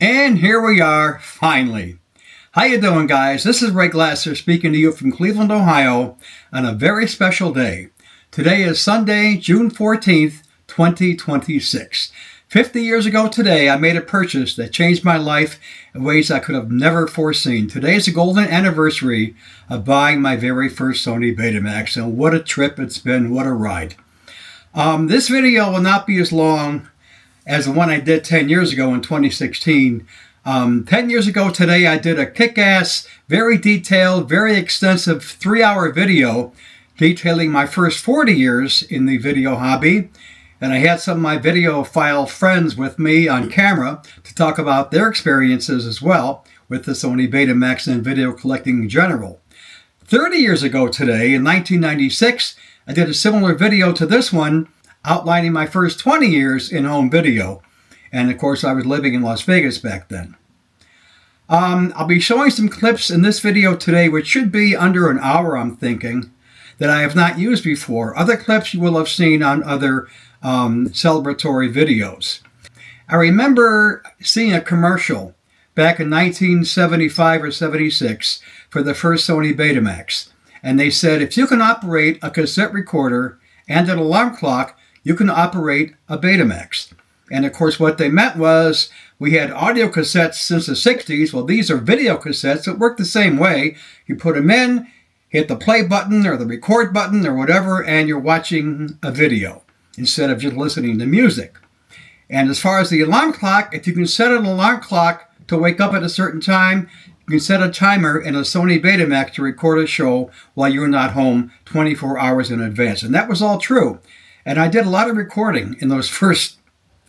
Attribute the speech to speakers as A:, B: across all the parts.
A: And here we are, finally. How you doing, guys? This is Ray Glasser speaking to you from Cleveland, Ohio, on a very special day. Today is Sunday, June 14th, 2026. 50 years ago today, I made a purchase that changed my life in ways I could have never foreseen. Today is the golden anniversary of buying my very first Sony Betamax, and what a trip it's been, what a ride. This video will not be as long as the one I did 10 years ago in 2016. 10 years ago today, I did a kick-ass, very detailed, very extensive 3-hour video detailing my first 40 years in the video hobby. And I had some of my videophile friends with me on camera to talk about their experiences as well with the Sony Betamax and video collecting in general. 30 years ago today, in 1996, I did a similar video to this one, outlining my first 20 years in home video. And of course, I was living in Las Vegas back then. I'll be showing some clips in this video today, which should be under an hour, I'm thinking, that I have not used before. Other clips you will have seen on other celebratory videos. I remember seeing a commercial back in 1975 or 76 for the first Sony Betamax. And they said, if you can operate a cassette recorder and an alarm clock, you can operate a Betamax. And of course, what they meant was we had audio cassettes since the 60s. Well, these are video cassettes that work the same way. You put them in, hit the play button or the record button or whatever, and you're watching a video instead of just listening to music. And as far as the alarm clock, if you can set an alarm clock to wake up at a certain time, you can set a timer in a Sony Betamax to record a show while you're not home 24 hours in advance. And that was all true. And I did a lot of recording in those first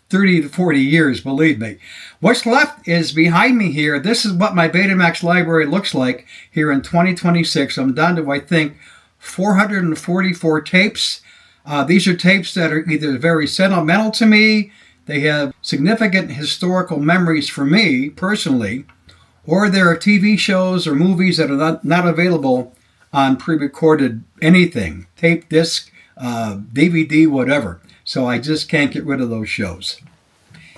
A: 30 to 40 years, believe me. What's left is behind me here. This is what my Betamax library looks like here in 2026. I'm down to, I think, 444 tapes. These are tapes that are either very sentimental to me, they have significant historical memories for me personally, or there are TV shows or movies that are not available on pre-recorded anything, tape, disc, DVD, whatever. So I just can't get rid of those shows.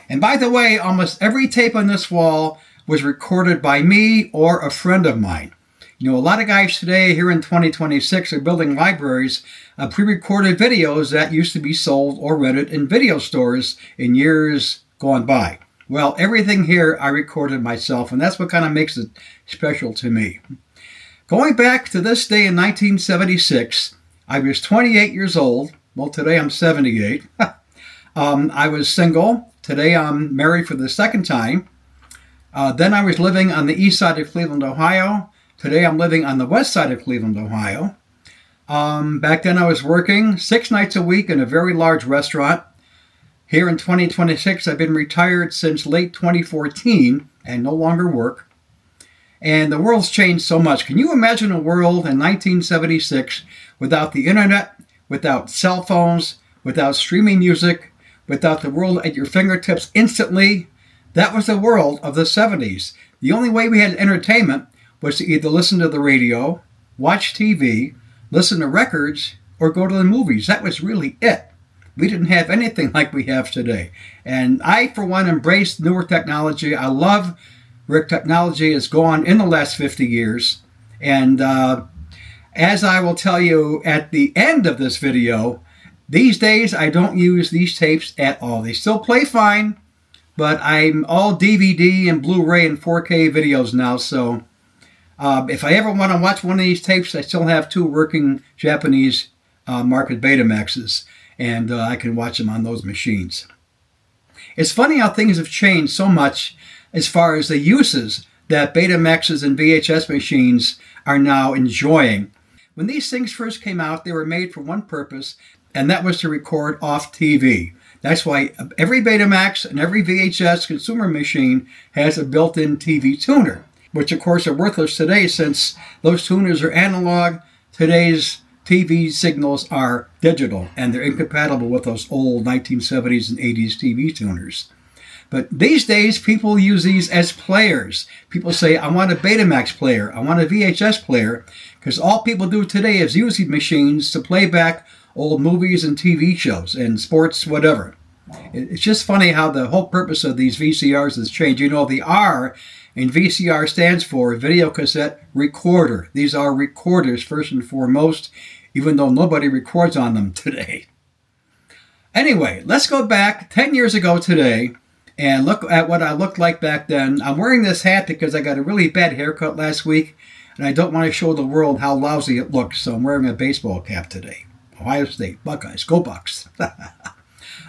A: And by the way, almost every tape on this wall was recorded by me or a friend of mine. You know, a lot of guys today here in 2026 are building libraries of pre-recorded videos that used to be sold or rented in video stores in years gone by. Well, everything here I recorded myself, and that's what kind of makes it special to me. Going back to this day in 1976, I was 28 years old. Well, today I'm 78. I was single. Today I'm married for the second time. Then I was living on the east side of Cleveland, Ohio. Today I'm living on the west side of Cleveland, Ohio. Back then I was working 6 nights a week in a very large restaurant. Here in 2026, I've been retired since late 2014 and no longer work. And the world's changed so much. Can you imagine a world in 1976 without the internet, without cell phones, without streaming music, without the world at your fingertips instantly? That was the world of the 70s. The only way we had entertainment was to either listen to the radio, watch TV, listen to records, or go to the movies. That was really it. We didn't have anything like we have today. And I, for one, embraced newer technology. I love where technology has gone in the last 50 years. And as I will tell you at the end of this video, these days I don't use these tapes at all. They still play fine, but I'm all DVD and Blu-ray and 4K videos now. So if I ever want to watch one of these tapes, I still have 2 working Japanese market Betamaxes. And I can watch them on those machines. It's funny how things have changed so much as far as the uses that Betamaxes and VHS machines are now enjoying. When these things first came out, they were made for one purpose, and that was to record off TV. That's why every Betamax and every VHS consumer machine has a built-in TV tuner, which of course are worthless today since those tuners are analog. Today's TV signals are digital, and they're incompatible with those old 1970s and 80s TV tuners. But these days, people use these as players. People say, I want a Betamax player, I want a VHS player, because all people do today is use these machines to play back old movies and TV shows and sports, whatever. It's just funny how the whole purpose of these VCRs has changed. You know, the R in VCR stands for video cassette recorder. These are recorders first and foremost, even though nobody records on them today. Anyway, let's go back 10 years ago today and look at what I looked like back then. I'm wearing this hat because I got a really bad haircut last week, and I don't want to show the world how lousy it looks, so I'm wearing a baseball cap today. Ohio State, Buckeyes, go Bucks.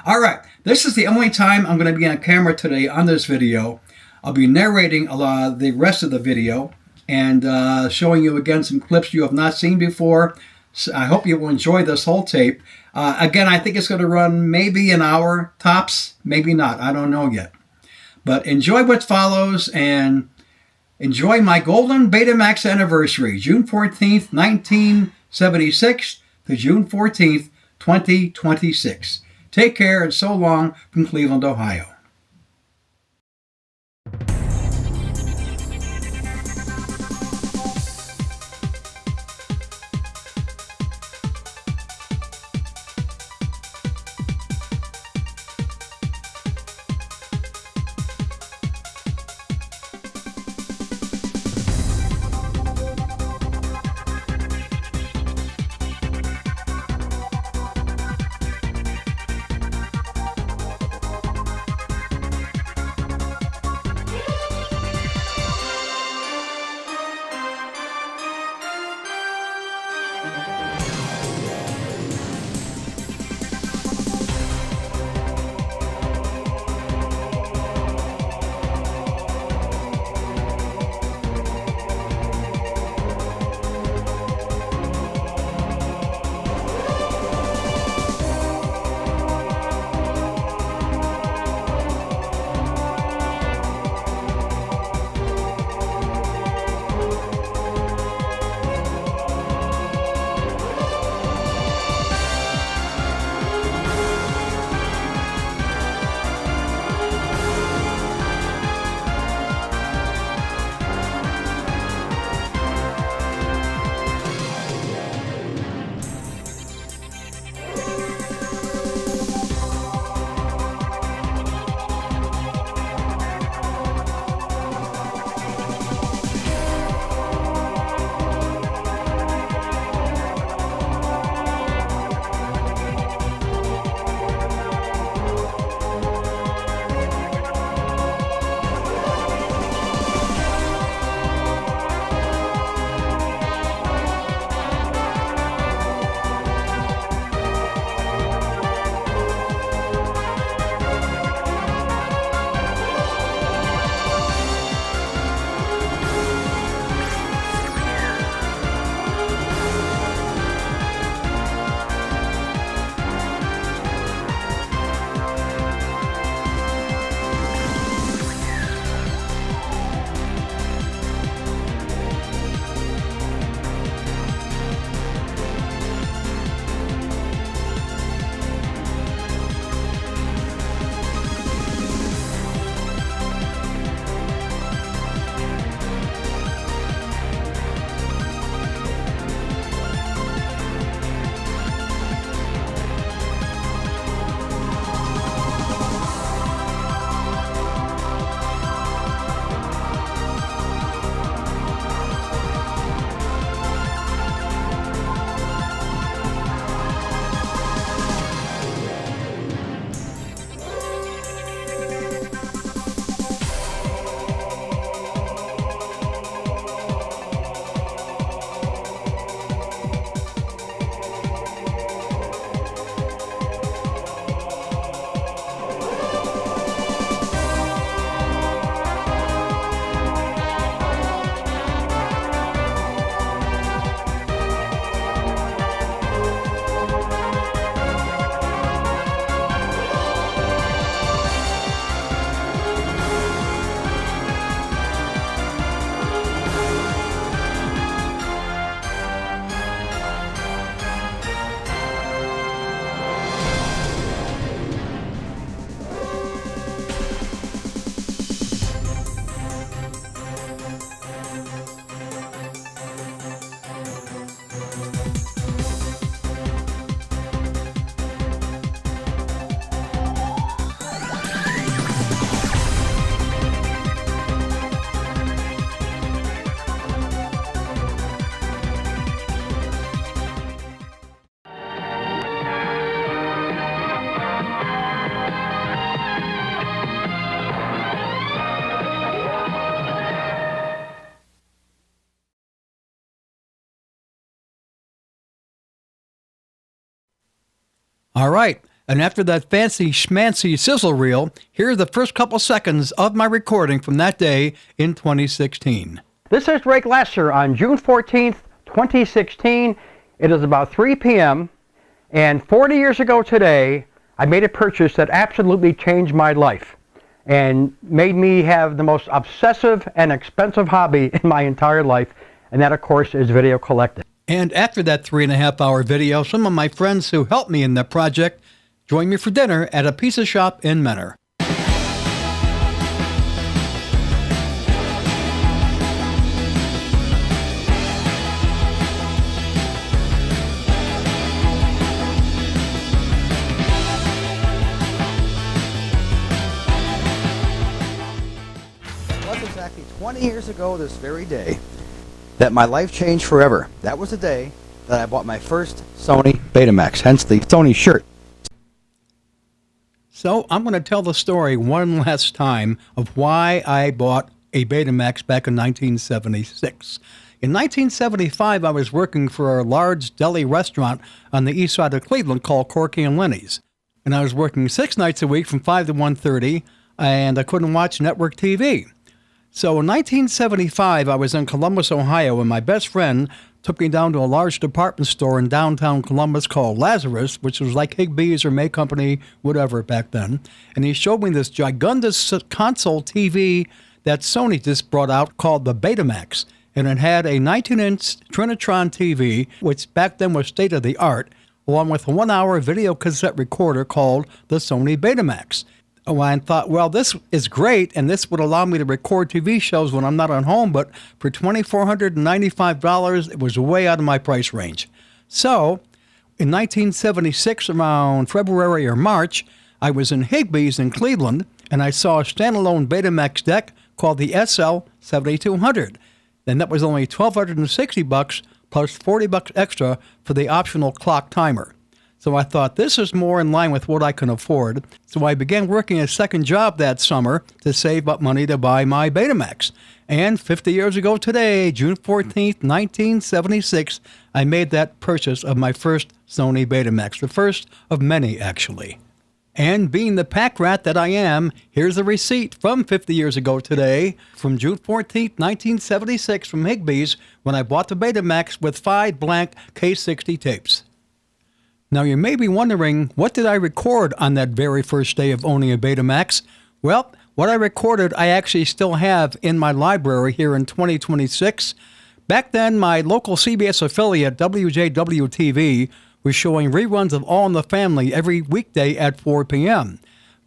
A: All right, this is the only time I'm going to be on camera today on this video. I'll be narrating the rest of the video and showing you again some clips you have not seen before. So I hope you will enjoy this whole tape. Again, I think it's going to run maybe an hour tops, maybe not. I don't know yet. But enjoy what follows and enjoy my golden Betamax anniversary, June 14th, 1976 to June 14th, 2026. Take care and so long from Cleveland, Ohio. All right, and after that fancy schmancy sizzle reel, here are the first couple seconds of my recording from that day in 2016. This is Ray Glasser on June 14th, 2016. It is about 3 p.m., and 40 years ago today, I made a purchase that absolutely changed my life and made me have the most obsessive and expensive hobby in my entire life, and that, of course, is video collecting. And after that 3.5-hour video, some of my friends who helped me in that project joined me for dinner at a pizza shop in Menor. It was exactly 20 years ago this very day that my life changed forever. That was the day that I bought my first Sony Betamax, hence the Sony shirt. So I'm going to tell the story one last time of why I bought a Betamax back in 1976. In 1975, I was working for a large deli restaurant on the east side of Cleveland called Corky and Lenny's. And I was working 6 nights a week from 5 to 1:30, and I couldn't watch network TV. So in 1975, I was in Columbus, Ohio, and my best friend took me down to a large department store in downtown Columbus called Lazarus, which was like Higbee's or May Company, whatever back then. And he showed me this gigundous console TV that Sony just brought out called the Betamax. And it had a 19-inch Trinitron TV, which back then was state-of-the-art, along with a 1-hour video cassette recorder called the Sony Betamax. Oh, I thought, well, this is great, and this would allow me to record TV shows when I'm not at home, but for $2,495, it was way out of my price range. So, in 1976, around February or March, I was in Higbee's in Cleveland, and I saw a standalone Betamax deck called the SL7200. And that was only $1,260 plus $40 extra for the optional clock timer. So I thought, this is more in line with what I can afford. So I began working a second job that summer to save up money to buy my Betamax. And 50 years ago today, June 14th, 1976, I made that purchase of my first Sony Betamax, the first of many, actually. And being the pack rat that I am, here's a receipt from 50 years ago today, from June 14th, 1976, from Higbee's, when I bought the Betamax with 5 blank K60 tapes. Now, you may be wondering, what did I record on that very first day of owning a Betamax? Well, what I recorded, I actually still have in my library here in 2026. Back then, my local CBS affiliate, WJW-TV, was showing reruns of All in the Family every weekday at 4 p.m.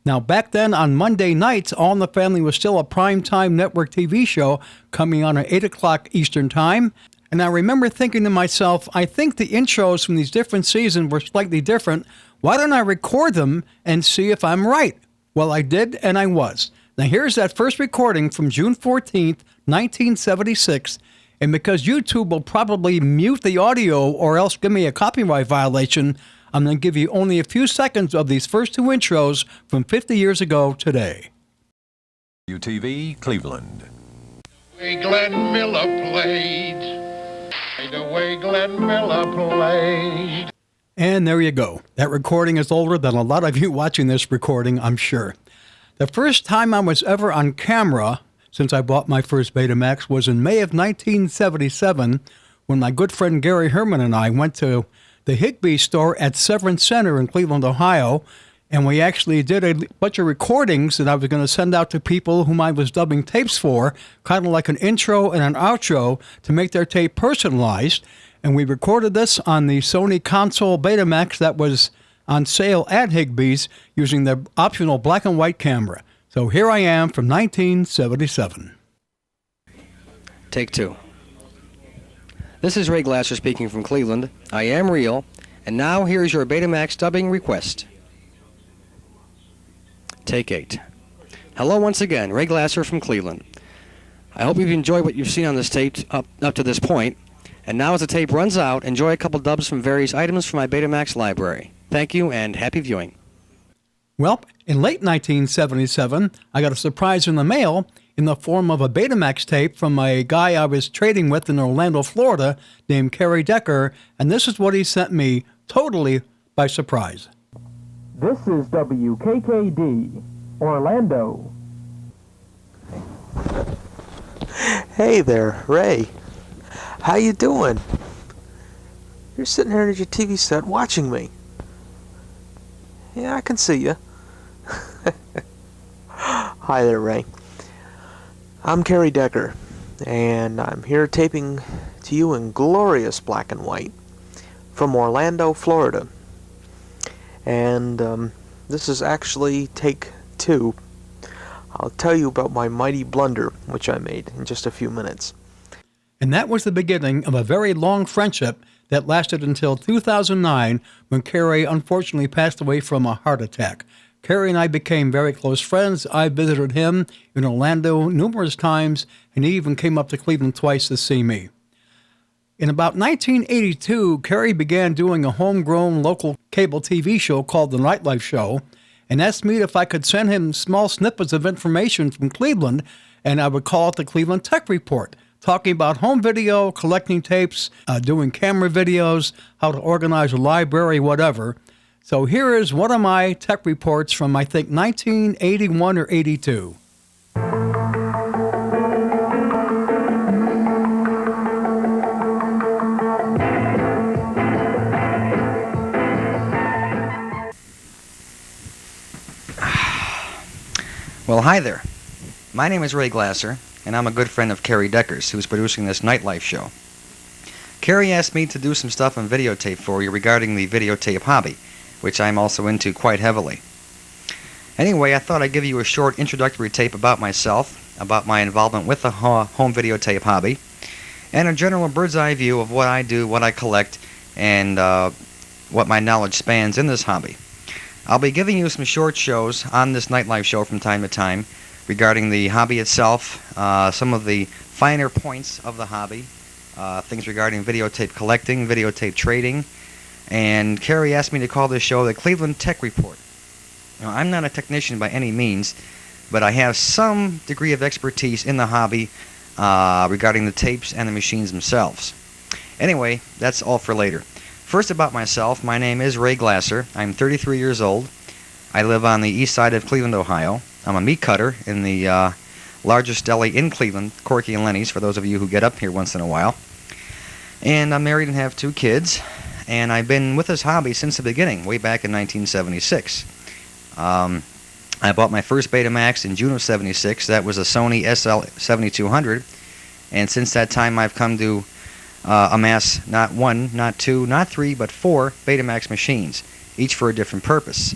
A: Now, back then, on Monday nights, All in the Family was still a primetime network TV show coming on at 8 o'clock Eastern Time. And I remember thinking to myself, I think the intros from these different seasons were slightly different. Why don't I record them and see if I'm right? Well, I did, and I was. Now, here's that first recording from June 14th, 1976. And because YouTube will probably mute the audio or else give me a copyright violation, I'm going to give you only a few seconds of these first 2 intros from 50 years ago today.
B: UTV Cleveland.
C: The way Glenn Miller played. The way Glenn Miller played.
A: And there you go. That recording is older than a lot of you watching this recording, I'm sure. The first time I was ever on camera since I bought my first Betamax was in May of 1977 when my good friend Gary Herman and I went to the Higbee store at Severance Center in Cleveland, Ohio, and we actually did a bunch of recordings that I was going to send out to people whom I was dubbing tapes for, kind of like an intro and an outro to make their tape personalized. And we recorded this on the Sony console Betamax that was on sale at Higbee's using the optional black and white camera. So here I am from 1977.
D: Take 2. This is Ray Glasser speaking from Cleveland. I am real, and now here's your Betamax dubbing request. Take 8. Hello once again, Ray Glasser from Cleveland. I hope you've enjoyed what you've seen on this tape up to this point. And now as the tape runs out, enjoy a couple dubs from various items from my Betamax library. Thank you and happy viewing.
A: Well, in late 1977, I got a surprise in the mail in the form of a Betamax tape from a guy I was trading with in Orlando, Florida, named Kerry Decker, and this is what he sent me totally by surprise.
E: This is WKKD, Orlando.
F: Hey there, Ray. How you doing? You're sitting here at your TV set watching me. Yeah, I can see you. Hi there, Ray. I'm Kerry Decker, and I'm here taping to you in glorious black and white from Orlando, Florida. And this is actually take 2. I'll tell you about my mighty blunder, which I made in just a few minutes.
A: And that was the beginning of a very long friendship that lasted until 2009, when Kerry unfortunately passed away from a heart attack. Kerry and I became very close friends. I visited him in Orlando numerous times, and he even came up to Cleveland twice to see me. In about 1982, Kerry began doing a homegrown local cable TV show called The Nightlife Show, and asked me if I could send him small snippets of information from Cleveland, and I would call it the Cleveland Tech Report, talking about home video, collecting tapes, doing camera videos, how to organize a library, whatever. So here is one of my tech reports from, I think, 1981 or 82.
D: Well, hi there. My name is Ray Glasser, and I'm a good friend of Kerry Decker's, who's producing this Nightlife show. Kerry asked me to do some stuff on videotape for you regarding the videotape hobby, which I'm also into quite heavily. Anyway, I thought I'd give you a short introductory tape about myself, about my involvement with the home videotape hobby, and a general bird's eye view of what I do, what I collect, and what my knowledge spans in this hobby. I'll be giving you some short shows on this Nightlife show from time to time regarding the hobby itself, some of the finer points of the hobby, things regarding videotape collecting, videotape trading, and Kerry asked me to call this show the Cleveland Tech Report. Now, I'm not a technician by any means, but I have some degree of expertise in the hobby regarding the tapes and the machines themselves. Anyway, that's all for later. First, about myself, my name is Ray Glasser. I'm 33 years old. I live on the east side of Cleveland, Ohio. I'm a meat cutter in the largest deli in Cleveland, Corky and Lenny's, for those of you who get up here once in a while. And I'm married and have 2 kids, and I've been with this hobby since the beginning, way back in 1976. I bought my first Betamax in June of 76. That was a Sony SL7200, and since that time I've come to amass not 1, not 2, not 3, but 4 Betamax machines, each for a different purpose.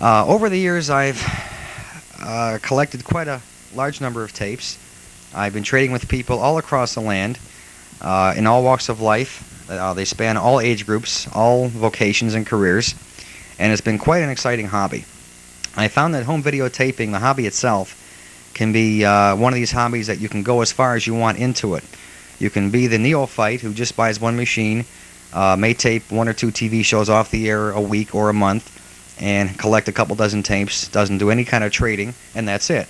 D: Over the years, I've collected quite a large number of tapes. I've been trading with people all across the land, in all walks of life. They span all age groups, all vocations and careers, and it's been quite an exciting hobby. I found that home videotaping, the hobby itself, can be one of these hobbies that you can go as far as you want into it. You can be the neophyte who just buys one machine, may tape 1 or 2 TV shows off the air a week or a month, and collect a couple dozen tapes, doesn't do any kind of trading, and that's it.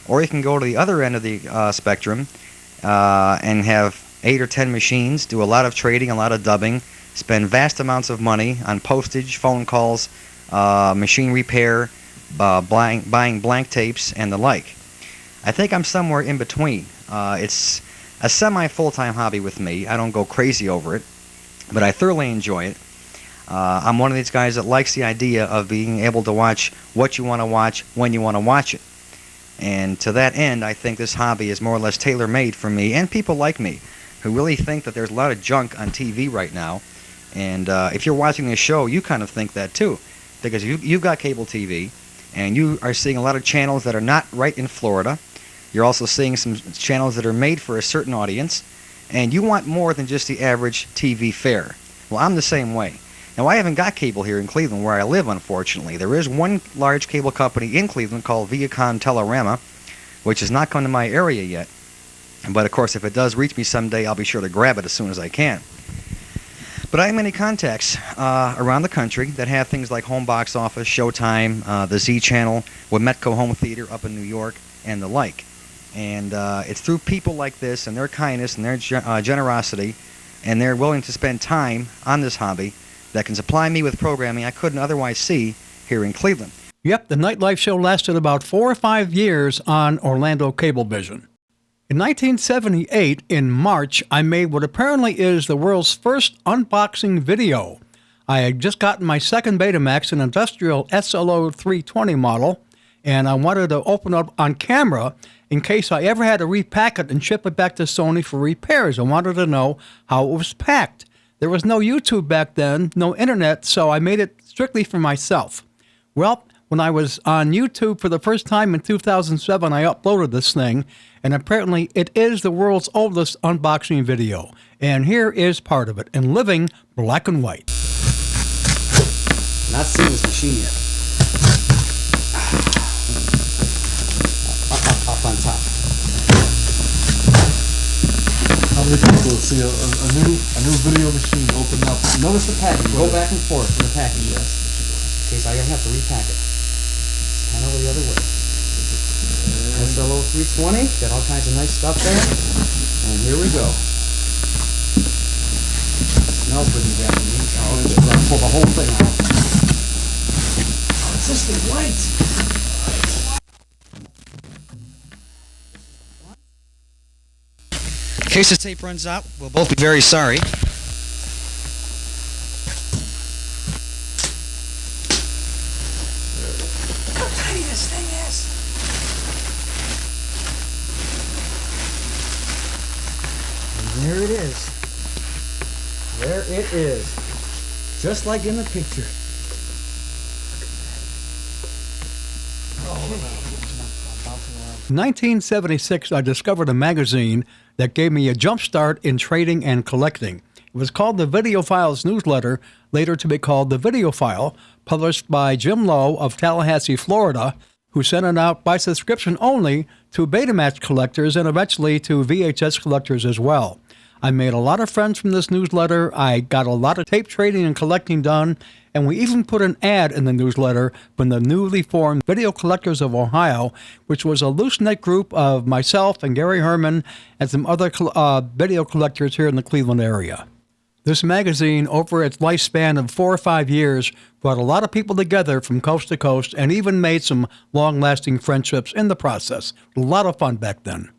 D: Or you can go to the other end of the spectrum and have 8 or 10 machines, do a lot of trading, a lot of dubbing, spend vast amounts of money on postage, phone calls, machine repair, buying blank tapes, and the like. I think I'm somewhere in between. It's a semi-full-time hobby with me. I don't go crazy over it, but I thoroughly enjoy it. I'm one of these guys that likes the idea of being able to watch what you want to watch when you want to watch it. And to that end, I think this hobby is more or less tailor-made for me and people like me who really think that there's a lot of junk on TV right now. And if you're watching this show, you kind of think that too, because you've got cable TV, and you are seeing a lot of channels that are not right in Florida. You're also seeing some channels that are made for a certain audience, and you want more than just the average TV fare. Well, I'm the same way. Now, I haven't got cable here in Cleveland where I live, unfortunately. There is one large cable company in Cleveland called Viacom Telerama, which has not come to my area yet. But, of course, if it does reach me someday, I'll be sure to grab it as soon as I can. But I have many contacts around the country that have things like Home Box Office, Showtime, the Z Channel, Wometco Home Theater up in New York, and the like. And it's through people like this and their kindness and their generosity, and they're willing to spend time on this hobby, that can supply me with programming I couldn't otherwise see here in Cleveland.
A: Yep, the nightlife show lasted about 4 or 5 years on Orlando Cablevision. In 1978, in March, I made what apparently is the world's first unboxing video. I had just gotten my second Betamax, an industrial SLO 320 model, and I wanted to open it up on camera in case I ever had to repack it and ship it back to Sony for repairs. I wanted to know how it was packed. There was no YouTube back then, no internet, so I made it strictly for myself. Well, when I was on YouTube for the first time in 2007, I uploaded this thing, and apparently it is the world's oldest unboxing video. And here is part of it in living black and white.
D: Not seen this machine yet. Up on top.
G: How many people see a new video machine open up?
D: Notice the package. Go back and forth in the package. Yes. In case I ever have to repack it. Kind of the other way. SLO 320. Got all kinds of nice stuff there. And here we go. Smells pretty bad to me. Oh, okay. I'll pull the whole thing out. Oh, it's just the white. In case this tape runs out, we'll both be very sorry. How tiny this thing is! And there it is. There it is. Just like in the picture.
A: 1976, I discovered a magazine that gave me a jump start in trading and collecting. It was called the Videophiles Newsletter, later to be called the Videophile, published by Jim Lowe of Tallahassee, Florida, who sent it out by subscription only to Betamax collectors and eventually to VHS collectors as well. I made a lot of friends from this newsletter. I got a lot of tape trading and collecting done, and we even put an ad in the newsletter from the newly formed Video Collectors of Ohio, which was a loose-knit group of myself and Gary Herman and some other video collectors here in the Cleveland area. This magazine, over its lifespan of 4 or 5 years, brought a lot of people together from coast to coast and even made some long-lasting friendships in the process. A lot of fun back then.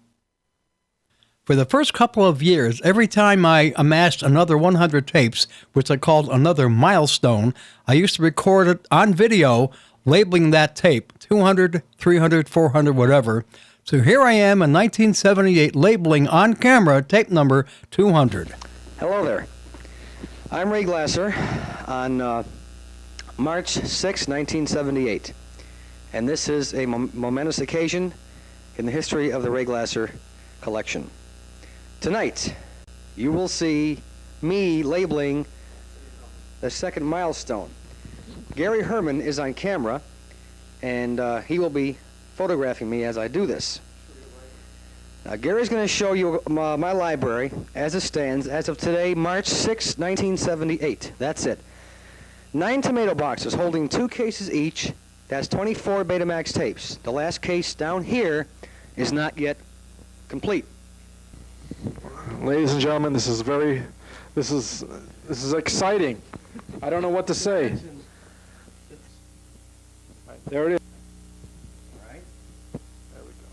A: For the first couple of years, every time I amassed another 100 tapes, which I called another milestone, I used to record it on video, labeling that tape 200, 300, 400, whatever. So here I am in 1978 labeling on camera tape number 200.
D: Hello there. I'm Ray Glasser on March 6, 1978. And this is a momentous occasion in the history of the Ray Glasser collection. Tonight, you will see me labeling the second milestone. Gary Herman is on camera, and he will be photographing me as I do this. Now, Gary's going to show you my library as it stands as of today, March 6, 1978. That's it. 9 tomato boxes holding 2 cases each. That's 24 Betamax tapes. The last case down here is not yet complete.
G: Ladies and gentlemen, this is exciting. I don't know what to say. There it is.
D: All right.
G: There we go.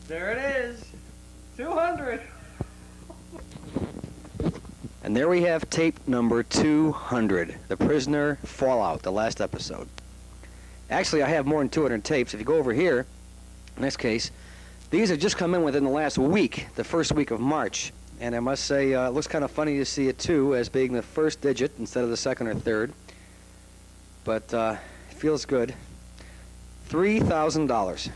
A: There it is. 200.
D: And there we have tape number 200, The Prisoner Fallout, the last episode. Actually, I have more than 200 tapes. If you go over here, next case, these have just come in within the last week, the first week of March. And I must say, it looks kind of funny to see it, too, as being the first digit instead of the second or third. But it feels good. $3,000.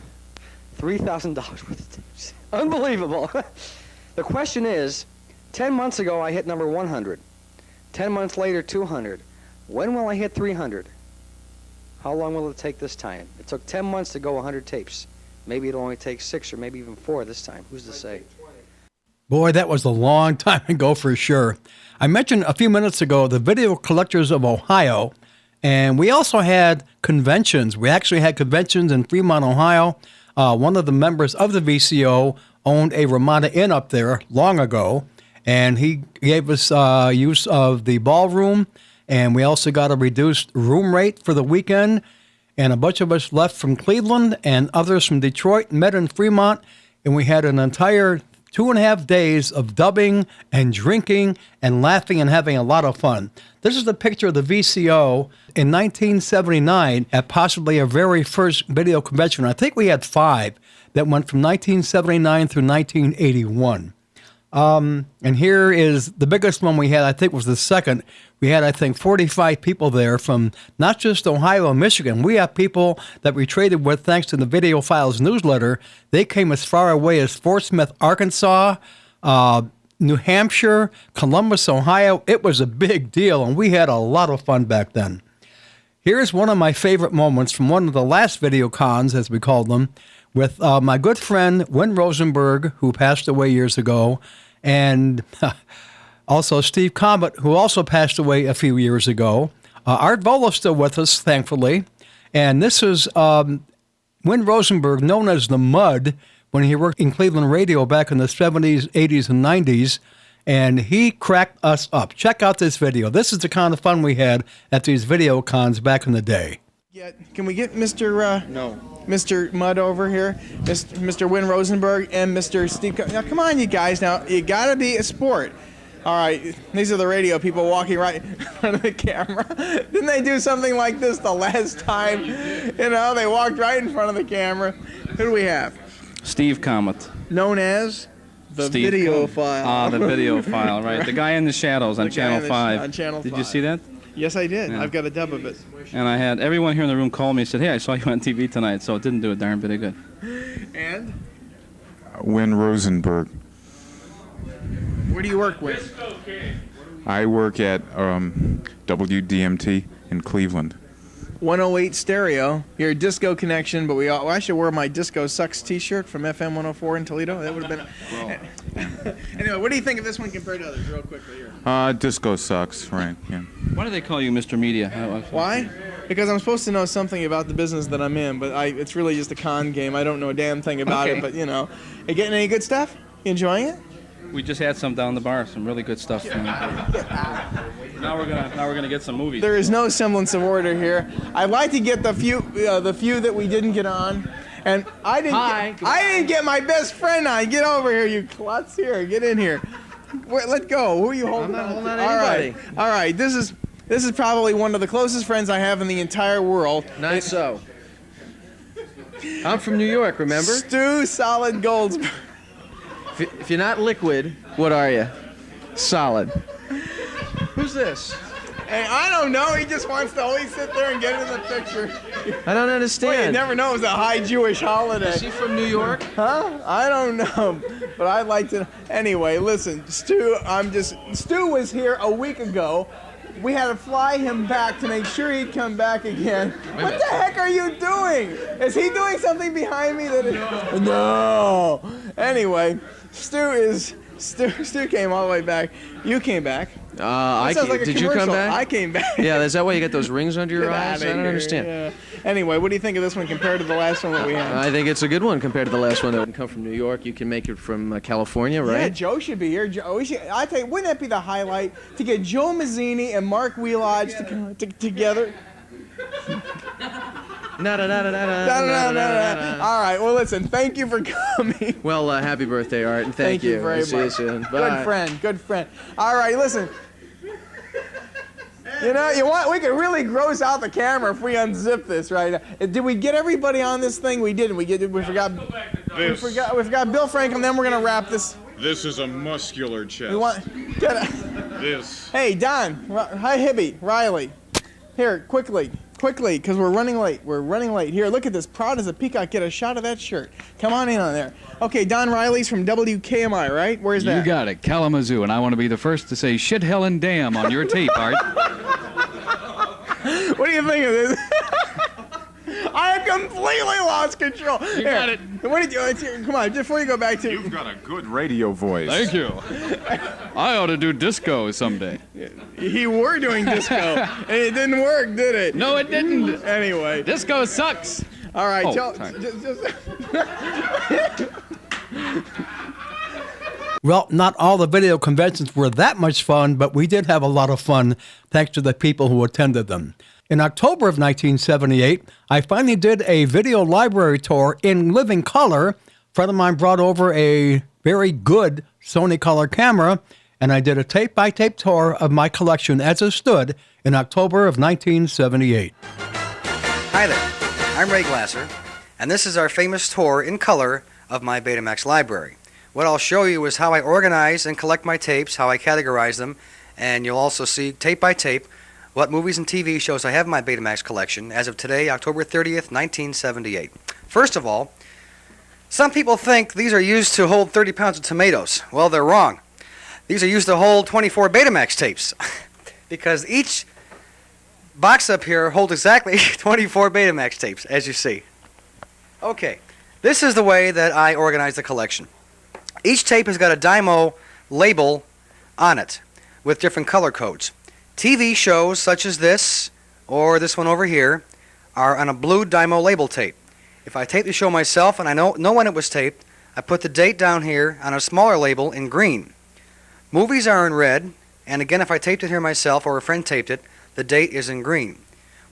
D: $3,000 worth of tapes. Unbelievable. The question is, 10 months ago, I hit number 100. 10 months later, 200. When will I hit 300? How long will it take this time? It took 10 months to go 100 tapes. Maybe it'll only take 6 or maybe even 4 this time. Who's to say?
A: Boy, that was a long time ago for sure. I mentioned a few minutes ago the Video Collectors of Ohio, and we also had conventions. We actually had conventions in Fremont, Ohio. One of the members of the VCO owned a Ramada Inn up there long ago, and he gave us use of the ballroom, and we also got a reduced room rate for the weekend. And a bunch of us left from Cleveland, and others from Detroit met in Fremont, and we had an entire 2.5 days of dubbing and drinking and laughing and having a lot of fun. This is the picture of the VCO in 1979 at possibly our very first video convention. I think we had 5 that went from 1979 through 1981. And here is the biggest one we had, I think was the second. We had, I think, 45 people there from not just Ohio and Michigan. We have people that we traded with thanks to the Video Files newsletter. They came as far away as Fort Smith, Arkansas, New Hampshire, Columbus, Ohio. It was a big deal, and we had a lot of fun back then. Here's one of my favorite moments from one of the last video cons, as we called them, with my good friend, Win Rosenberg, who passed away years ago, and also Steve Comet, who also passed away a few years ago. Art Vola's still with us, thankfully. And this is Win Rosenberg, known as the Mud, when he worked in Cleveland radio back in the 70s, 80s, and 90s. And he cracked us up. Check out this video. This is the kind of fun we had at these video cons back in the day.
H: Can we get Mr. Mudd over here, Mr. Win Rosenberg, and Mr. Steve? Now, come on, you guys. Now, you got to be a sport. All right, these are the radio people walking right in front of the camera. Didn't they do something like this the last time? You know, they walked right in front of the camera. Who do we have?
I: Steve Comet.
H: Known as the
I: Steve
H: Video
I: Comet.
H: File.
I: The Video File, right. The guy in the shadows on Channel 5.
H: On Channel 5.
I: Did you see that?
H: Yes, I did.
I: Yeah.
H: I've got a dub of it.
I: And I had everyone here in the room call me and said, hey, I saw you on TV tonight, so it didn't do a darn bit of good.
H: And?
J: Win Rosenberg.
H: Where do you work with?
J: I work at WDMT in Cleveland.
H: 108 Stereo. You're a disco connection, but I should wear my Disco Sucks t-shirt from FM 104 in Toledo. That would have been... Anyway, what do you think of this one compared to others, real quickly here?
J: Disco sucks, right, yeah.
I: Why do they call you Mr. Media?
H: Why? Because I'm supposed to know something about the business that I'm in, but it's really just a con game. I don't know a damn thing about it, but, you know. You getting any good stuff? You enjoying it?
I: We just had some down the bar, some really good stuff. Now we're gonna get some movies.
H: There is no semblance of order here. I'd like to get the few that we didn't get on, and I didn't get my best friend on. Get over here, you klutz! Here, get in here. Wait, let go. Who are you holding?
D: I'm not holding on to
H: anybody. All right. This is probably one of the closest friends I have in the entire world.
D: Not so. I'm from New York, remember?
H: Stu Solid Goldsberg.
D: If you're not liquid, what are you? Solid. Who's this?
H: Hey, I don't know. He just wants to always sit there and get in the picture.
D: I don't understand.
H: Well, you never know. It was a high Jewish holiday.
D: Is he from New York?
H: Huh? I don't know. But I'd like to. Anyway, listen, Stu was here a week ago. We had to fly him back to make sure he'd come back again. What the heck are you doing? Is he doing something behind me that No. Anyway, Stu came all the way back. You came back.
D: Did you come back?
H: I came back.
D: Yeah, is that why you got those rings under your eyes? I don't understand.
H: Yeah. Anyway, what do you think of this one compared to the last one that we had?
D: I think it's a good one compared to the last one that would come from New York. You can make it from California, right?
H: Yeah, Joe should be here. I tell you, wouldn't that be the highlight to get Joe Mazzini and Mark Wheelodge together?
D: All
H: right, well, listen, thank you for coming.
D: Well, happy birthday, Art, and thank you.
H: Very much.
D: See you soon. Bye.
H: Good friend. All right, listen. You know, we could really gross out the camera if we unzip this right now. Did we get everybody on this thing? We didn't. We forgot Bill Franklin. Then we're gonna wrap this.
J: This is a muscular chest. This.
H: Hey, Don. Hi, Hibby. Riley. Here, quickly, because we're running late. Here, look at this. Proud as a peacock. Get a shot of that shirt. Come on in on there. Okay, Don Riley's from WKMI, right? Where's that?
K: You got it, Kalamazoo, and I want to be the first to say shit, hell, and damn on your tape, Art.
H: What do you think of this? I have completely lost control.
K: You got it.
H: What did you? Come on, before you go back to.
J: You've got a good radio voice.
K: Thank you. I ought to do disco someday.
H: You were doing disco, and it didn't work, did it?
K: No, it didn't.
H: Anyway.
K: Disco sucks.
H: All right,
A: Well, not all the video conventions were that much fun, but we did have a lot of fun thanks to the people who attended them. In October of 1978, I finally did a video library tour in living color. A friend of mine brought over a very good Sony color camera, and I did a tape-by-tape tour of my collection as it stood in October of 1978.
D: Hi there, I'm Ray Glasser, and this is our famous tour in color of my Betamax library. What I'll show you is how I organize and collect my tapes, how I categorize them, and you'll also see tape by tape what movies and TV shows I have in my Betamax collection as of today, October 30th, 1978. First of all, some people think these are used to hold 30 pounds of tomatoes. Well, they're wrong. These are used to hold 24 Betamax tapes because each box up here holds exactly 24 Betamax tapes, as you see. Okay, this is the way that I organize the collection. Each tape has got a Dymo label on it with different color codes. TV shows such as this or this one over here are on a blue Dymo label tape. If I tape the show myself and I know when it was taped, I put the date down here on a smaller label in green. Movies are in red, and again, if I taped it here myself or a friend taped it, the date is in green.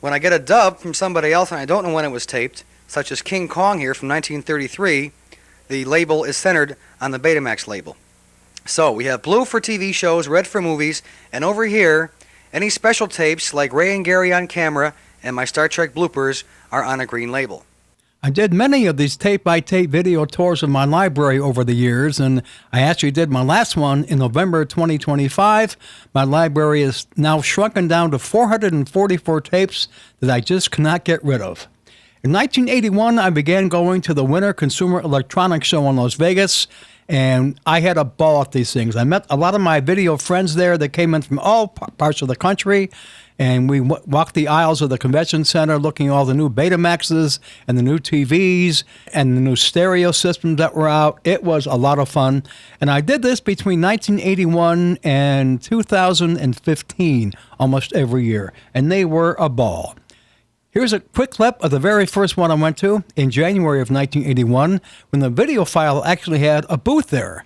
D: When I get a dub from somebody else and I don't know when it was taped, such as King Kong here from 1933, the label is centered on the Betamax label. So we have blue for TV shows, red for movies, and over here, any special tapes like Ray and Gary on Camera and my Star Trek bloopers are on a green label.
A: I did many of these tape-by-tape video tours of my library over the years, and I actually did my last one in November 2025. My library is now shrunken down to 444 tapes that I just cannot get rid of. In 1981, I began going to the Winter Consumer Electronics Show in Las Vegas, and I had a ball at these things. I met a lot of my video friends there that came in from all parts of the country, and we walked the aisles of the convention center looking at all the new Betamaxes and the new TVs and the new stereo systems that were out. It was a lot of fun, and I did this between 1981 and 2015 almost every year, and they were a ball. Here's a quick clip of the very first one I went to in January of 1981 when the video file actually had a booth there.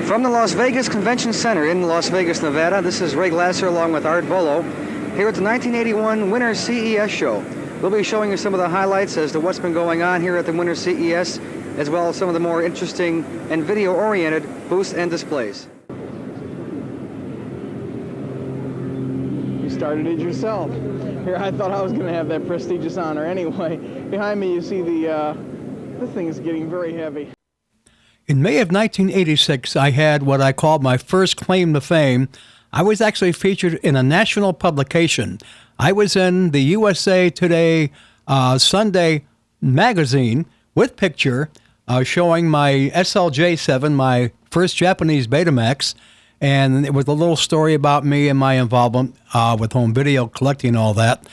D: From the Las Vegas Convention Center in Las Vegas, Nevada, this is Ray Glasser along with Art Volo here at the 1981 Winter CES Show. We'll be showing you some of the highlights as to what's been going on here at the Winter CES, as well as some of the more interesting and video-oriented booths and displays.
H: You started it yourself. Here, I thought I was going to have that prestigious honor anyway. Behind me, you see this thing is getting very heavy.
A: In May of 1986, I had what I called my first claim to fame. I was actually featured in a national publication. I was in the USA Today Sunday magazine with picture showing my SLJ7, my first Japanese Betamax, and it was a little story about me and my involvement with home video collecting and all that.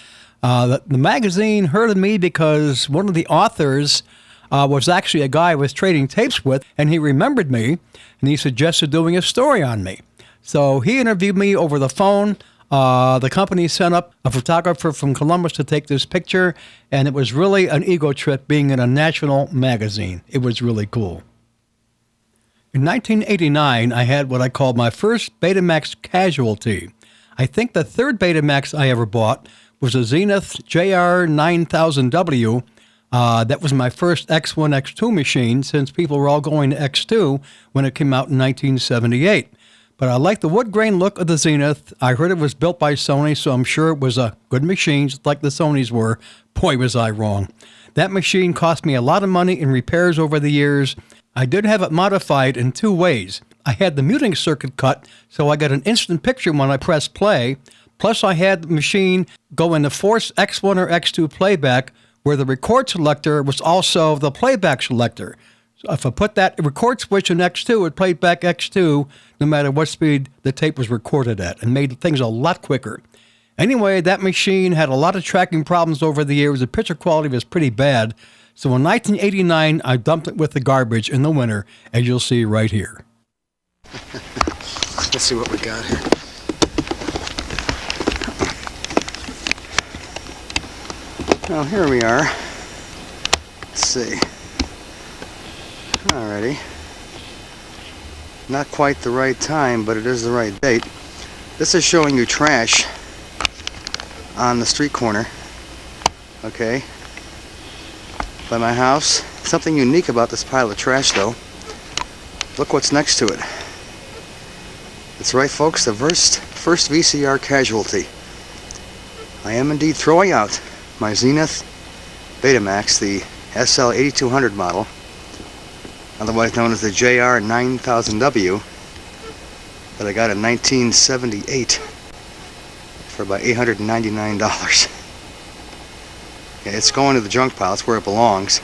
A: The magazine heard of me because one of the authors was actually a guy I was trading tapes with, and he remembered me, and he suggested doing a story on me. So he interviewed me over the phone. The company sent up a photographer from Columbus to take this picture, and it was really an ego trip being in a national magazine. It was really cool. In 1989, I had what I called my first Betamax casualty. I think the third Betamax I ever bought was a Zenith JR9000W. That was my first X1, X2 machine, since people were all going to X2 when it came out in 1978. But I like the wood grain look of the Zenith. I heard it was built by Sony, so I'm sure it was a good machine, just like the Sonys were. Boy, was I wrong. That machine cost me a lot of money in repairs over the years. I did have it modified in two ways. I had the muting circuit cut, so I got an instant picture when I pressed play. Plus, I had the machine go into force X1 or X2 playback, where the record selector was also the playback selector. So if I put that record switch in X2, it played back X2 no matter what speed the tape was recorded at, and made things a lot quicker. Anyway, that machine had a lot of tracking problems over the years. The picture quality was pretty bad. So in 1989, I dumped it with the garbage in the winter, as you'll see right here.
D: Let's see what we got here. Well, here we are. Let's see.
L: Alrighty. Not quite the right time, but it is the right date. This is showing you trash on the street corner. Okay. By my house. Something unique about this pile of trash, though. Look what's next to it. That's right, folks, the first VCR casualty. I am indeed throwing out my Zenith Betamax, the SL8200 model, otherwise known as the JR9000W, that I got in 1978 for about $899. Yeah, it's going to the junk pile. It's where it belongs.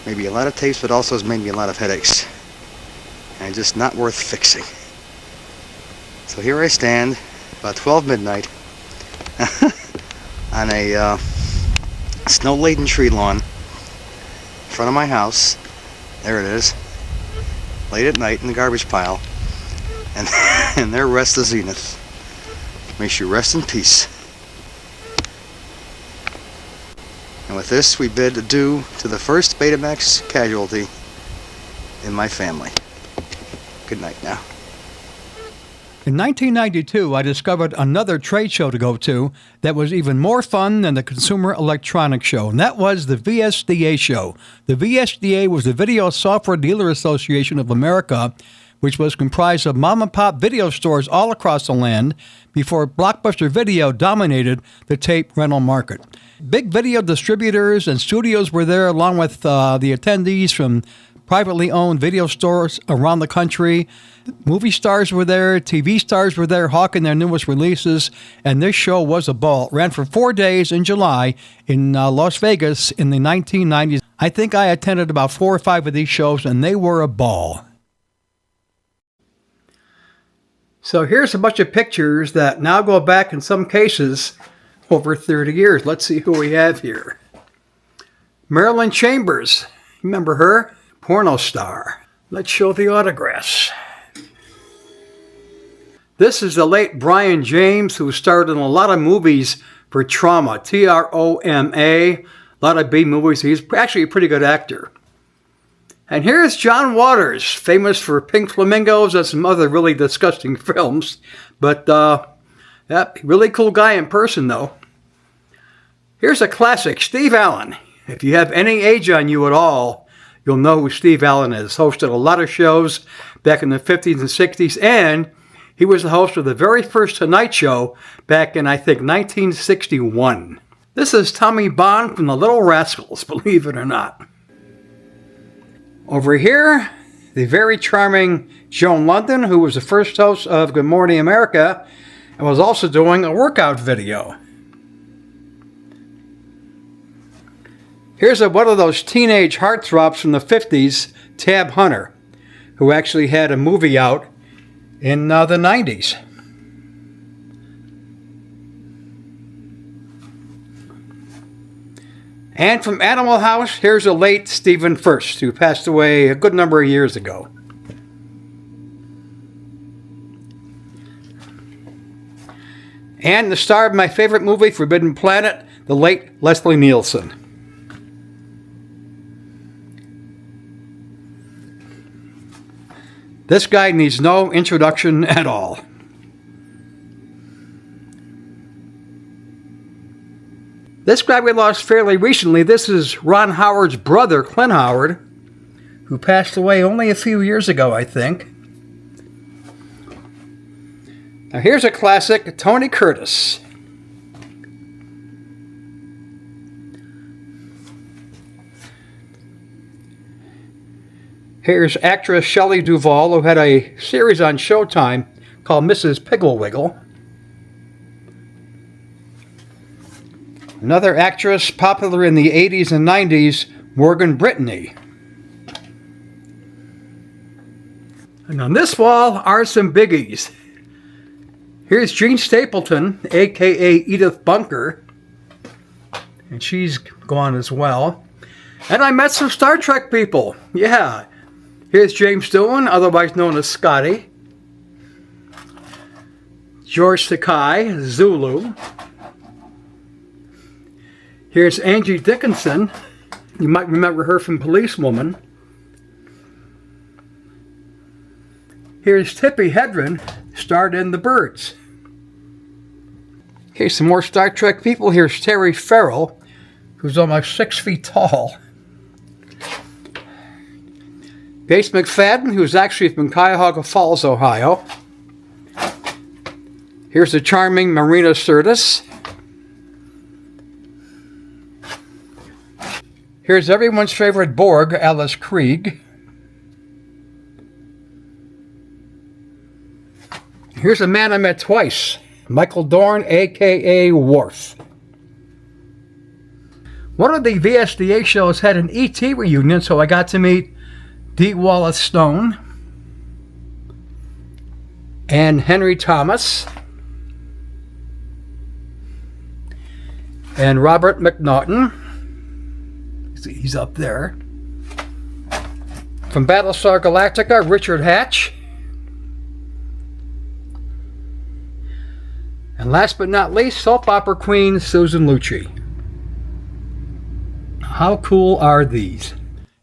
L: Maybe a lot of tapes, but also has made me a lot of headaches. And just not worth fixing. So here I stand, about 12 midnight, on a snow-laden tree lawn in front of my house. There it is. Late at night in the garbage pile. And there rests the Zenith. May she rest in peace. And with this, we bid adieu to the first Betamax casualty in my family. Good night now.
A: In 1992, I discovered another trade show to go to that was even more fun than the Consumer Electronics Show, and that was the VSDA show. The VSDA was the Video Software Dealer Association of America, which was comprised of mom-and-pop video stores all across the land before Blockbuster Video dominated the tape rental market. Big video distributors and studios were there, along with the attendees from privately owned video stores around the country. Movie stars were there, TV stars were there hawking their newest releases, and this show was a ball. It ran for 4 days in July in Las Vegas in the 1990s. I think I attended about 4 or 5 of these shows, and they were a ball. So here's a bunch of pictures that now go back, in some cases, over 30 years. Let's see who we have here. Marilyn Chambers. Remember her? Porno star. Let's show the autographs. This is the late Brian James, who starred in a lot of movies for Trauma, Troma, a lot of B movies. He's actually a pretty good actor. And here's John Waters, famous for Pink Flamingos and some other really disgusting films. But, yeah, really cool guy in person, though. Here's a classic, Steve Allen. If you have any age on you at all, you'll know who Steve Allen is. Hosted a lot of shows back in the 50s and 60s, and he was the host of the very first Tonight Show back in, I think, 1961. This is Tommy Bond from the Little Rascals, believe it or not. Over here, the very charming Joan London, who was the first host of Good Morning America, and was also doing a workout video. Here's one of those teenage heartthrobs from the 50s, Tab Hunter, who actually had a movie out in the 90s. And from Animal House, here's a late Stephen Furst, who passed away a good number of years ago. And the star of my favorite movie, Forbidden Planet, the late Leslie Nielsen. This guy needs no introduction at all. This guy we lost fairly recently. This is Ron Howard's brother, Clint Howard, who passed away only a few years ago, I think. Now here's a classic, Tony Curtis. Here's actress Shelley Duvall, who had a series on Showtime called Mrs. Pigglewiggle. Another actress popular in the 80s and 90s, Morgan Brittany. And on this wall are some biggies. Here's Jean Stapleton, a.k.a. Edith Bunker. And she's gone as well. And I met some Star Trek people. Yeah. Here's James Doohan, otherwise known as Scotty. George Takei, Zulu. Here's Angie Dickinson. You might remember her from Policewoman. Here's Tippi Hedren, starred in The Birds. Okay, some more Star Trek people. Here's Terry Farrell, who's almost 6 feet tall. Bates McFadden, who's actually from Cuyahoga Falls, Ohio. Here's the charming Marina Sirtis. Here's everyone's favorite Borg, Alice Krieg. Here's a man I met twice, Michael Dorn, a.k.a. Worf. One of the VSDA shows had an E.T. reunion, so I got to meet Dee Wallace Stone and Henry Thomas and Robert McNaughton. He's up there. From Battlestar Galactica, Richard Hatch. And last but not least, soap opera queen Susan Lucci. How cool are these?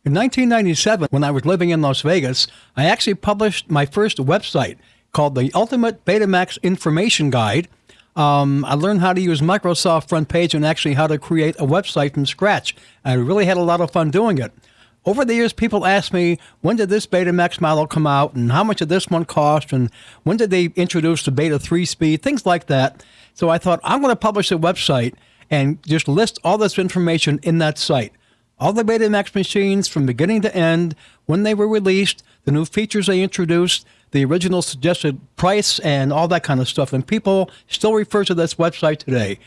A: In 1997, when I was living in Las Vegas, I actually published my first website called the Ultimate Betamax Information Guide. I learned how to use Microsoft Front Page and actually how to create a website from scratch. I really had a lot of fun doing it. Over the years, people asked me, when did this Betamax model come out, and how much did this one cost, and when did they introduce the Beta 3-speed, things like that. So I thought, I'm going to publish a website and just list all this information in that site. All the Betamax machines from beginning to end, when they were released, the new features they introduced, the original suggested price, and all that kind of stuff. And people still refer to this website today,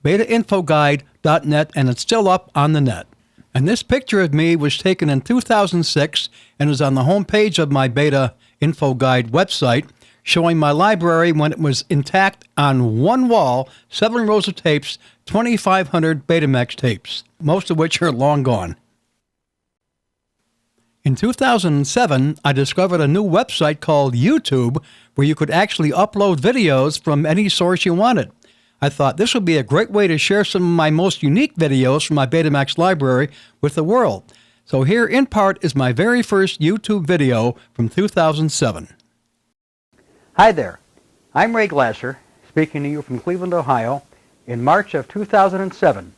A: betainfoguide.net, and it's still up on the net. And this picture of me was taken in 2006 and is on the homepage of my Beta Info Guide website, showing my library when it was intact on one wall, 7 rows of tapes, 2,500 Betamax tapes, most of which are long gone. In 2007, I discovered a new website called YouTube, where you could actually upload videos from any source you wanted. I thought this would be a great way to share some of my most unique videos from my Betamax library with the world. So here, in part, is my very first YouTube video from 2007. Hi there. I'm Ray Glasser, speaking to you from Cleveland, Ohio, in March of 2007.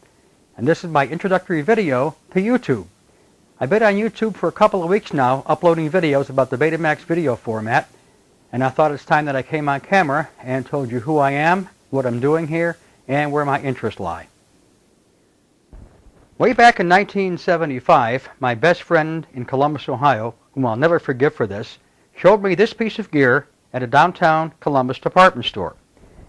A: And this is my introductory video to YouTube. I've been on YouTube for a couple of weeks now, uploading videos about the Betamax video format, and I thought it's time that I came on camera and told you who I am, what I'm doing here, and where my interests lie. Way back in 1975, my best friend in Columbus, Ohio, whom I'll never forgive for this, showed me this piece of gear at a downtown Columbus department store.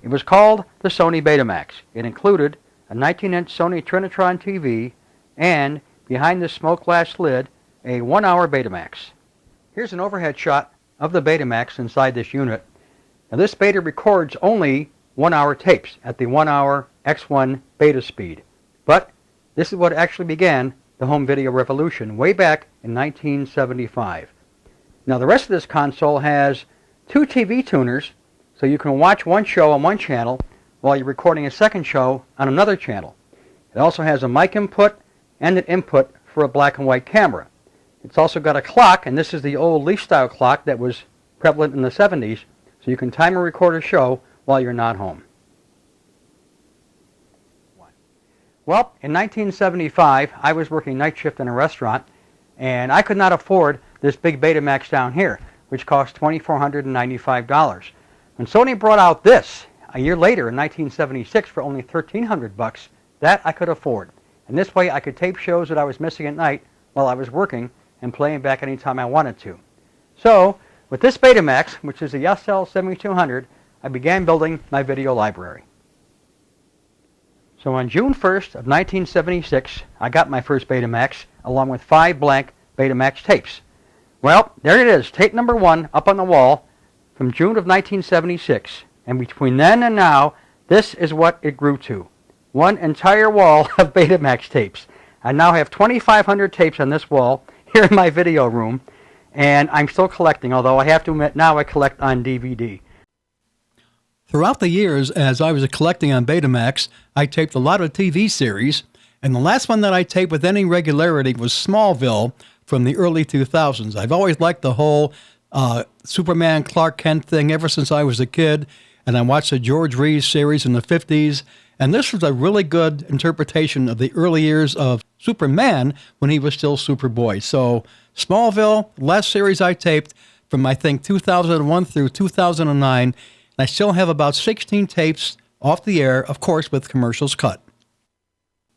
A: It was called the Sony Betamax. It included a 19-inch Sony Trinitron TV and, behind this smoke glass lid, a 1-hour Betamax. Here's an overhead shot of the Betamax inside this unit. Now this Beta records only 1-hour tapes at the 1-hour X1 Beta speed. But this is what actually began the home video revolution way back in 1975. Now the rest of this console has 2 TV tuners, so you can watch one show on one channel while you're recording a second show on another channel. It also has a mic input and an input for a black and white camera. It's also got a clock, and this is the old leaf-style clock that was prevalent in the 70s, so you can time and record a show while you're not home. Well, in 1975, I was working night shift in a restaurant, and I could not afford this big Betamax down here, which cost $2,495. When Sony brought out this a year later in 1976 for only $1,300, that I could afford. And this way I could tape shows that I was missing at night while I was working and playing back anytime I wanted to. So, with this Betamax, which is the SL7200, I began building my video library. So on June 1st of 1976, I got my first Betamax, along with 5 blank Betamax tapes. Well, there it is, tape number 1 up on the wall from June of 1976. And between then and now, this is what it grew to. One entire wall of Betamax tapes. I now have 2,500 tapes on this wall here in my video room, and I'm still collecting, although I have to admit now I collect on DVD. Throughout the years, as I was collecting on Betamax, I taped a lot of TV series, and the last one that I taped with any regularity was Smallville from the early 2000s. I've always liked the whole Superman Clark Kent thing ever since I was a kid, and I watched the George Reeves series in the 50s, and this was a really good interpretation of the early years of Superman when he was still Superboy. So Smallville, last series I taped from, I think, 2001 through 2009, and I still have about 16 tapes off the air, of course, with commercials cut.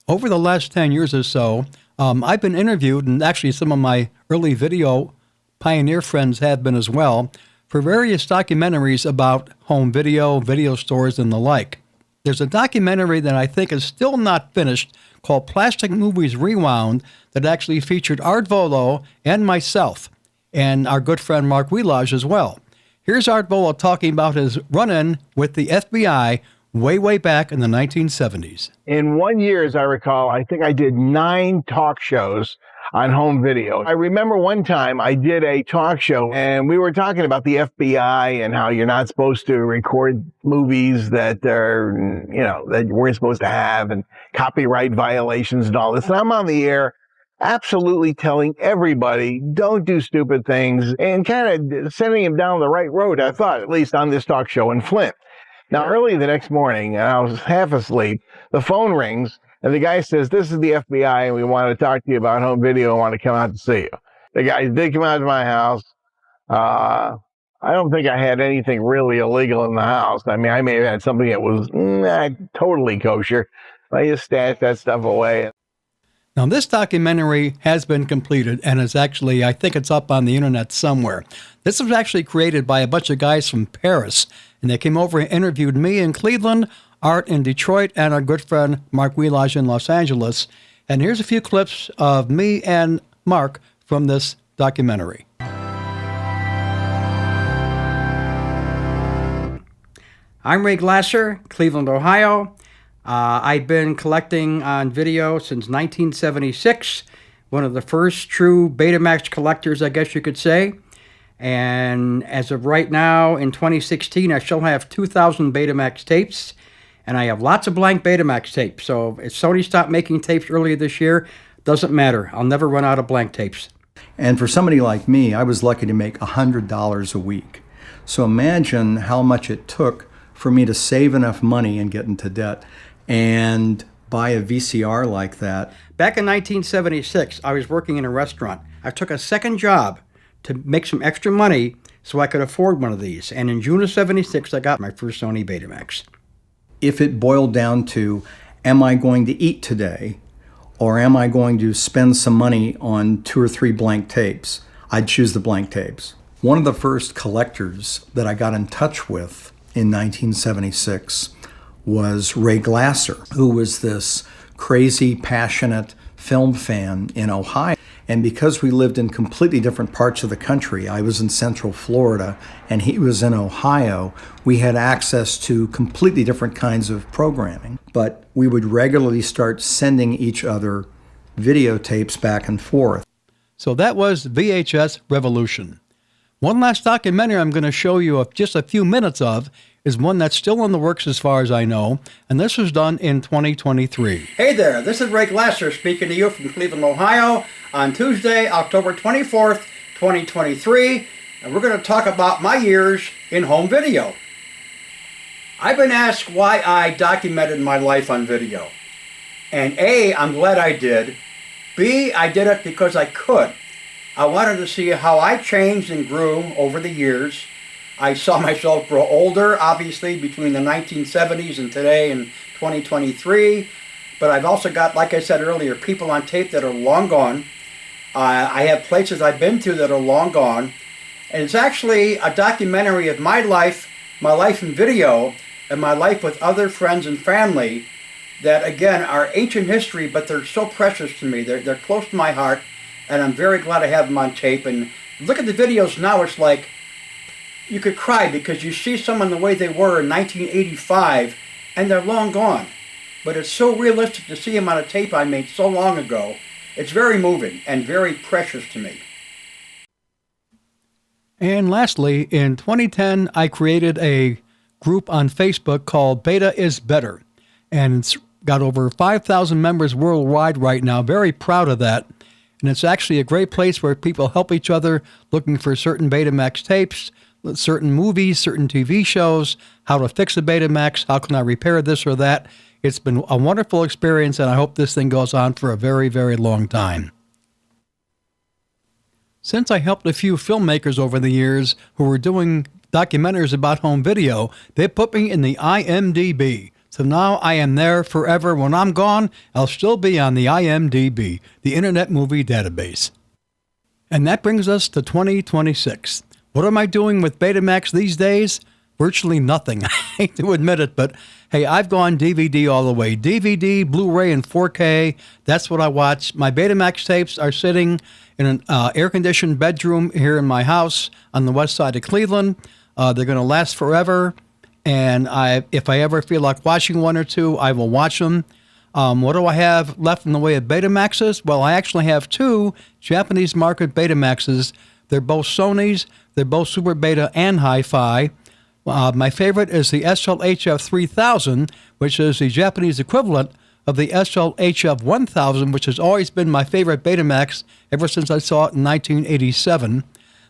A: Over the last 10 years or so, I've been interviewed, and actually some of my early video pioneer friends have been as well, for various documentaries about home video, video stores, and the like. There's a documentary that I think is still not finished called Plastic Movies Rewound that actually featured Art Volo and myself, and our good friend Mark Wheelage as well. Here's Art Volo talking about his run-in with the FBI way back in the 1970s.
M: In 1 year, as I recall, I think I did 9 talk shows on home video. I remember one time I did a talk show and we were talking about the FBI and how you're not supposed to record movies that are, that you weren't supposed to have, and copyright violations and all this. And I'm on the air absolutely telling everybody, don't do stupid things, and kind of sending them down the right road, I thought, at least on this talk show in Flint. Now, early the next morning, and I was half asleep, the phone rings, and the guy says, this is the FBI, and we want to talk to you about home video and want to come out to see you. The guy did come out to my house. I don't think I had anything really illegal in the house. I mean, I may have had something that was totally kosher. I just stashed that stuff away.
A: Now, this documentary has been completed and is actually, I think it's up on the internet somewhere. This was actually created by a bunch of guys from Paris, and they came over and interviewed me in Cleveland, Art in Detroit, and our good friend Mark Wheelage in Los Angeles. And here's a few clips of me and Mark from this documentary. I'm Ray Glasser, Cleveland, Ohio. I've been collecting on video since 1976, one of the first true Betamax collectors, I guess you could say. And as of right now, in 2016, I still have 2,000 Betamax tapes, and I have lots of blank Betamax tapes. So if Sony stopped making tapes earlier this year, doesn't matter. I'll never run out of blank tapes.
N: And for somebody like me, I was lucky to make $100 a week. So imagine how much it took for me to save enough money and get into debt and buy a VCR like that.
A: Back in 1976, I was working in a restaurant. I took a second job to make some extra money so I could afford one of these. And in June of 76, I got my first Sony Betamax.
N: If it boiled down to, am I going to eat today, or am I going to spend some money on 2 or 3 blank tapes, I'd choose the blank tapes. One of the first collectors that I got in touch with in 1976 was Ray Glasser, who was this crazy, passionate film fan in Ohio. And because we lived in completely different parts of the country, I was in Central Florida and he was in Ohio, we had access to completely different kinds of programming. But we would regularly start sending each other videotapes back and forth.
A: So that was VHS Revolution. One last documentary I'm going to show you just a few minutes of is one that's still in the works as far as I know, and this was done in 2023. Hey there, this is Ray Glasser speaking to you from Cleveland, Ohio on Tuesday, October 24th, 2023, and we're going to talk about my years in home video. I've been asked why I documented my life on video, and A, I'm glad I did. B, I did it because I could. I wanted to see how I changed and grew over the years. I saw myself grow older, obviously, between the 1970s and today in 2023. But I've also got, like I said earlier, people on tape that are long gone. I have places I've been to that are long gone. And it's actually a documentary of my life in video, and my life with other friends and family that, again, are ancient history, but they're so precious to me. They're close to my heart, and I'm very glad I have them on tape. And look at the videos now, it's like, you could cry because you see someone the way they were in 1985 and they're long gone. But it's so realistic to see them on a tape I made so long ago. It's very moving and very precious to me. And lastly, in 2010, I created a group on Facebook called Beta is Better. And it's got over 5,000 members worldwide right now. Very proud of that. and it's actually a great place where people help each other looking for certain Betamax tapes, certain movies, certain TV shows, how to fix a Betamax, how can I repair this or that. It's been a wonderful experience, and I hope this thing goes on for a very, very long time. Since I helped a few filmmakers over the years who were doing documentaries about home video, they put me in the IMDb. So now I am there forever. When I'm gone, I'll still be on the IMDb, the Internet Movie Database. And that brings us to 2026. What am I doing with Betamax these days? Virtually nothing. I hate to admit it, but hey, I've gone DVD all the way. DVD, Blu-ray, and 4K, that's what I watch. My Betamax tapes are sitting in an air-conditioned bedroom here in my house on the west side of Cleveland. They're going to last forever, and if I ever feel like watching one or two, I will watch them. What do I have left in the way of Betamaxes? Well, I actually have two Japanese market Betamaxes. They're both Sony's. They're both Super Beta and Hi-Fi. My favorite is the SLHF 3000, which is the Japanese equivalent of the SLHF 1000, which has always been my favorite Betamax ever since I saw it in 1987.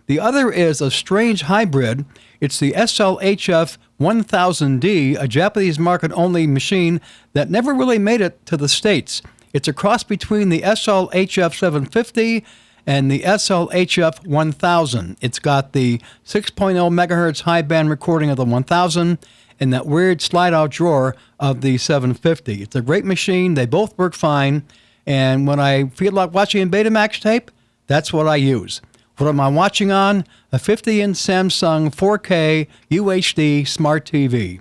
A: The other is a strange hybrid. It's the SLHF 1000D, a Japanese market-only machine that never really made it to the States. It's a cross between the SLHF 750 and the SLHF 1000. It's got the 6.0 megahertz high band recording of the 1000 and that weird slide-out drawer of the 750. It's a great machine. They both work fine. And when I feel like watching a Betamax tape, that's what I use. What am I watching on? A 50-inch Samsung 4K UHD Smart TV.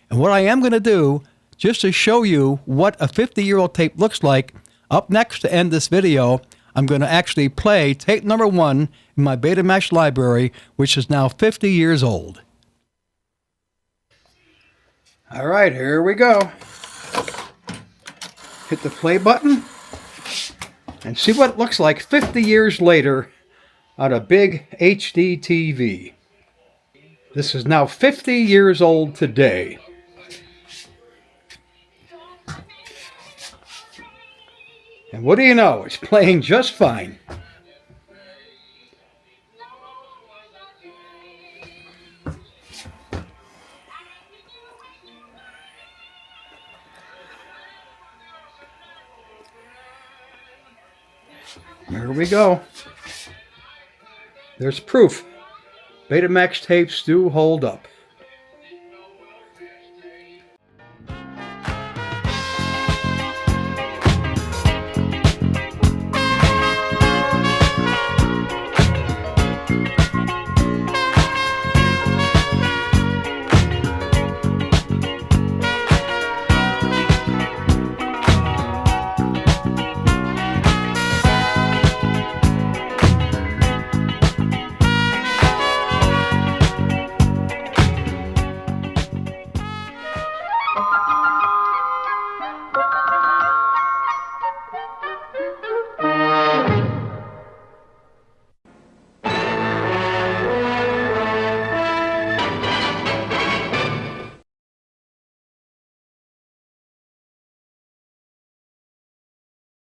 A: And what I am going to do, just to show you what a 50-year-old tape looks like, up next to end this video, I'm going to actually play tape number 1 in my Betamax library, which is now 50 years old. All right, here we go. Hit the play button and see what it looks like 50 years later on a big HD TV. This is now 50 years old today. And what do you know? It's playing just fine. There we go. There's proof. Betamax tapes do hold up.